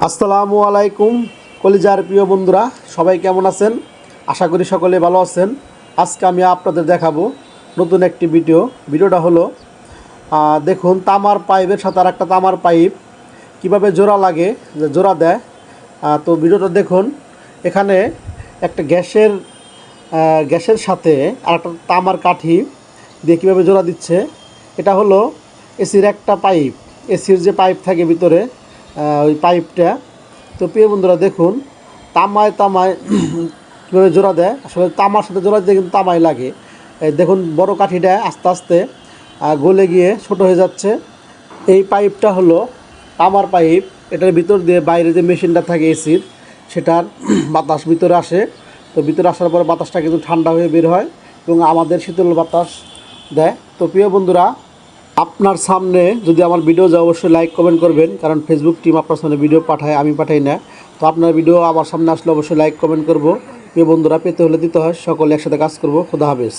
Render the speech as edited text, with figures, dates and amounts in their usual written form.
আসসালামু আলাইকুম কলিজার প্রিয় বন্ধুরা, সবাই কেমন আছেন? আশা করি সকলে ভালো আছেন। আজকে আমি আপনাদের দেখাবো নতুন একটি ভিডিওটা হলো দেখুন তামার পাইপের সাথে আর একটা তামার পাইপ কিভাবে জোড়া লাগে, জোড়া দেয়। তো ভিডিওটা দেখুন। এখানে একটা গ্যাসের সাথে আর একটা তামার কাঠি দিয়ে কীভাবে জোড়া দিচ্ছে। এটা হলো এসির একটা পাইপ, এসির যে পাইপ থাকে ভিতরে ওই পাইপটা। তো প্রিয় বন্ধুরা দেখুন তামায় কীভাবে জোড়া দেয়। আসলে তামার সাথে জোড়া দিতে কিন্তু তামাই লাগে। দেখুন বড় কাঠিটা আস্তে আস্তে গলে গিয়ে ছোট হয়ে যাচ্ছে। এই পাইপটা হলো তামার পাইপ। এটার ভিতর দিয়ে বাইরে যে মেশিনটা থাকে এসির, সেটার বাতাস ভিতরে আসে। তো ভিতরে আসার পরে বাতাসটা কিন্তু ঠান্ডা হয়ে বের হয় এবং আমাদের শীতল বাতাস দেয়। তো প্রিয় বন্ধুরা, আপনার সামনে যদি আমার ভিডিও যায় অবশ্যই লাইক কমেন্ট করবেন, কারণ ফেসবুক টিম আপনার সামনে ভিডিও পাঠায়, আমি পাঠাই না। তো আপনার ভিডিও আমার সামনে আসলে অবশ্যই লাইক কমেন্ট করব। প্রিয় বন্ধুরা, পেতে হলে দিতে হয়। সকলে একসাথে কাজ করব। খোদা হাফেজ।